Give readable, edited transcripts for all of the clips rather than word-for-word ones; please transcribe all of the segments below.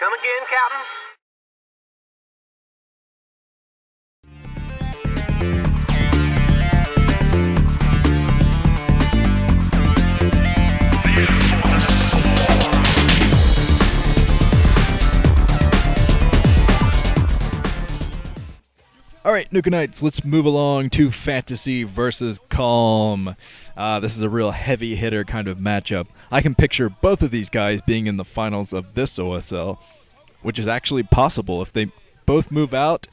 Come again, Captain? Alright, Nukenites, let's move along to Fantasy versus Calm. This is a real heavy hitter kind of matchup. I can picture both of these guys being in the finals of this OSL, which is actually possible. If they both move out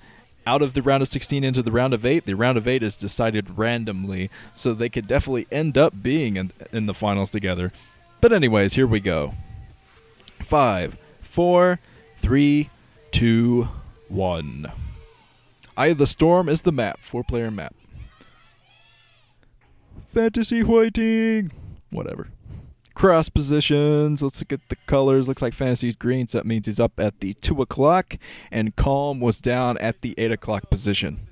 of the round of 16 into the round of 8, the round of 8 is decided randomly, so they could definitely end up being in the finals together. But anyways, here we go. 5, 4, 3, 2, 1. Eye of the Storm is the map, 4-player map. Fantasy whiting! Whatever. Cross positions, let's look at the colors. Looks like Fantasy's green, so that means he's up at the 2 o'clock, and Calm was down at the 8 o'clock position.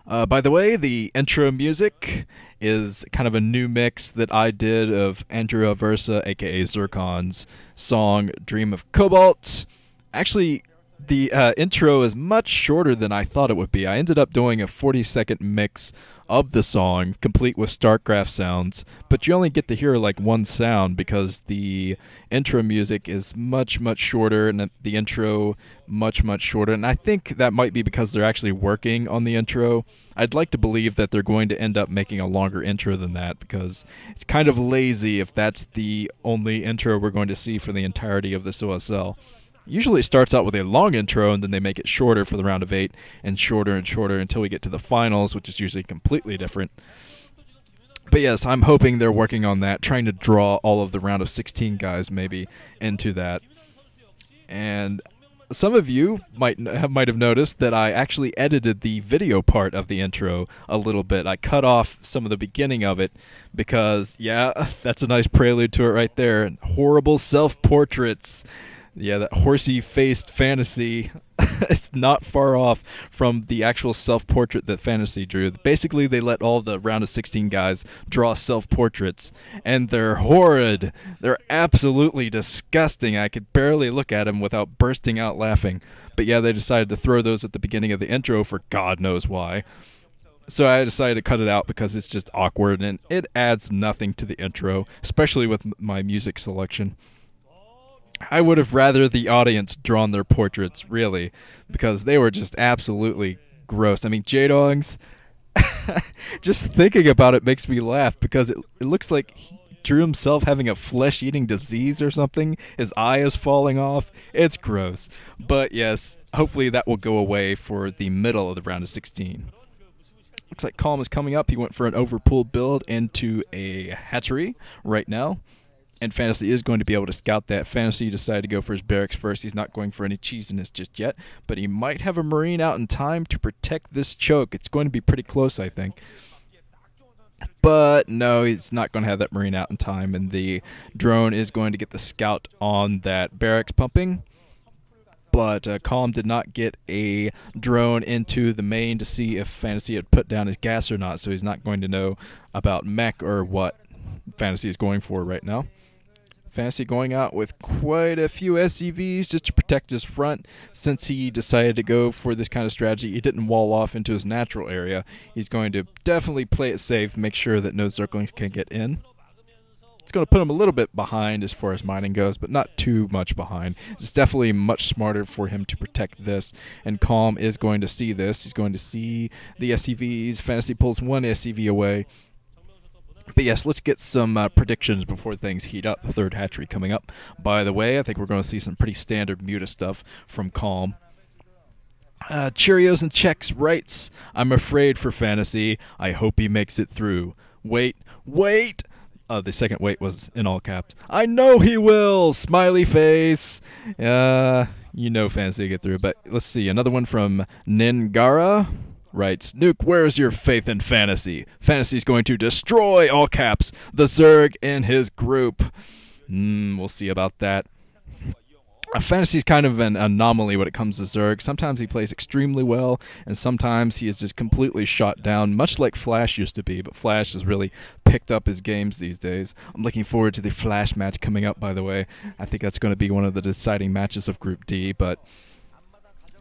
By the way, the intro music is kind of a new mix that I did of Andrew Aversa, aka Zircon's song Dream of Cobalt. Actually, the intro is much shorter than I thought it would be. I ended up doing a 40-second mix of the song, complete with StarCraft sounds, but you only get to hear like one sound because the intro music is much, much shorter, and the intro much, much shorter, and I think that might be because they're actually working on the intro. I'd like to believe that they're going to end up making a longer intro than that, because it's kind of lazy if that's the only intro we're going to see for the entirety of this OSL. Usually it starts out with a long intro, and then they make it shorter for the round of 8, and shorter until we get to the finals, which is usually completely different. But yes, I'm hoping they're working on that, trying to draw all of the round of 16 guys maybe into that. And some of you might have noticed that I actually edited the video part of the intro a little bit. I cut off some of the beginning of it because, yeah, that's a nice prelude to it right there. Horrible self-portraits. Yeah, that horsey-faced Fantasy is not far off from the actual self-portrait that Fantasy drew. Basically, they let all the round of 16 guys draw self-portraits, and they're horrid. They're absolutely disgusting. I could barely look at them without bursting out laughing. But yeah, they decided to throw those at the beginning of the intro for God knows why. So I decided to cut it out because it's just awkward, and it adds nothing to the intro, especially with my music selection. I would have rather the audience drawn their portraits, really, because they were just absolutely gross. I mean, J-Dongs, just thinking about it makes me laugh because it looks like he drew himself having a flesh-eating disease or something. His eye is falling off. It's gross. But yes, hopefully that will go away for the middle of the round of 16. Looks like Calm is coming up. He went for an overpull build into a hatchery right now. And Fantasy is going to be able to scout that. Fantasy decided to go for his barracks first. He's not going for any cheesiness just yet. But he might have a Marine out in time to protect this choke. It's going to be pretty close, I think. But no, he's not going to have that Marine out in time. And the drone is going to get the scout on that barracks pumping. But Calm did not get a drone into the main to see if Fantasy had put down his gas or not. So he's not going to know about mech or what Fantasy is going for right now. Fantasy going out with quite a few SCVs just to protect his front. Since he decided to go for this kind of strategy, he didn't wall off into his natural area. He's going to definitely play it safe, make sure that no Zerglings can get in. It's going to put him a little bit behind as far as mining goes, but not too much behind. It's definitely much smarter for him to protect this, and Calm is going to see this. He's going to see the SCVs. Fantasy pulls one SCV away. But yes, let's get some predictions before things heat up. The third hatchery coming up. By the way, I think we're going to see some pretty standard Muta stuff from Calm. Cheerios and Checks writes, I'm afraid for Fantasy. I hope he makes it through. Wait! The second wait was in all caps. I know he will! Smiley face! You know Fantasy will get through. But let's see, another one from Ningara. Writes, Nuke, where's your faith in Fantasy? Fantasy's going to destroy, all caps, the Zerg in his group. We'll see about that. Fantasy's kind of an anomaly when it comes to Zerg. Sometimes he plays extremely well, and sometimes he is just completely shot down, much like Flash used to be, but Flash has really picked up his games these days. I'm looking forward to the Flash match coming up, by the way. I think that's going to be one of the deciding matches of Group D, but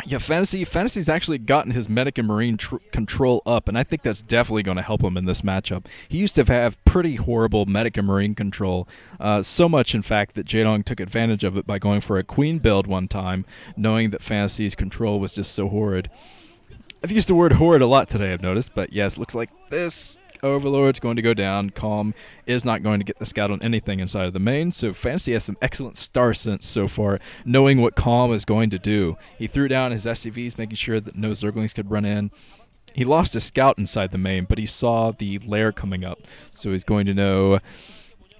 yeah, Fantasy's actually gotten his medic and marine control up, and I think that's definitely going to help him in this matchup. He used to have pretty horrible medic and marine control, so much in fact that Jaedong took advantage of it by going for a queen build one time, knowing that Fantasy's control was just so horrid. I've used the word horrid a lot today, I've noticed, but yes, looks like this Overlord's going to go down. Calm is not going to get the scout on anything inside of the main, so Fantasy has some excellent star sense so far, knowing what Calm is going to do. He threw down his SCVs, making sure that no Zerglings could run in. He lost a scout inside the main, but he saw the lair coming up, so he's going to know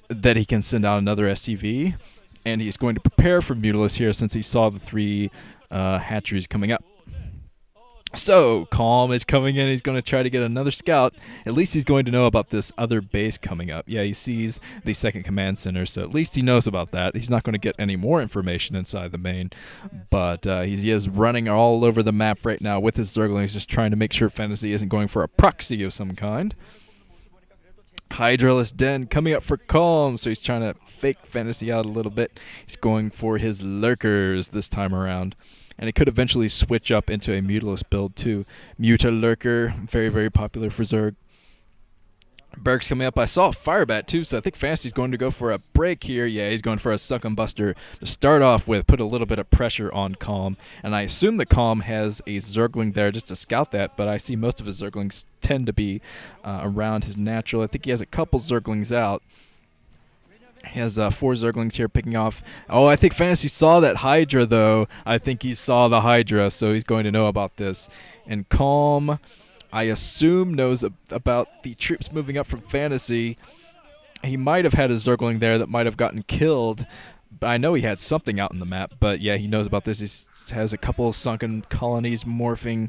that he can send out another SCV, and he's going to prepare for Mutalisk here since he saw the 3 hatcheries coming up. So, Calm is coming in. He's going to try to get another scout. At least he's going to know about this other base coming up. Yeah, he sees the second command center, so at least he knows about that. He's not going to get any more information inside the main, but he is running all over the map right now with his Zerglings, just trying to make sure Fantasy isn't going for a proxy of some kind. Hydraless Den coming up for Calm, so he's trying to fake Fantasy out a little bit. He's going for his Lurkers this time around. And it could eventually switch up into a Mutalisk build too. Muta Lurker, very, very popular for Zerg. Berg's coming up. I saw Firebat too, so I think Fantasy's going to go for a break here. Yeah, he's going for a Sunken Buster to start off with, put a little bit of pressure on Calm. And I assume that Calm has a Zergling there just to scout that, but I see most of his Zerglings tend to be around his natural. I think he has a couple Zerglings out. He has 4 Zerglings here picking off. Oh, I think Fantasy saw that Hydra, though. I think he saw the Hydra, so he's going to know about this. And Calm, I assume, knows about the troops moving up from Fantasy. He might have had a Zergling there that might have gotten killed. But I know he had something out in the map. But yeah, he knows about this. He has a couple of sunken colonies morphing.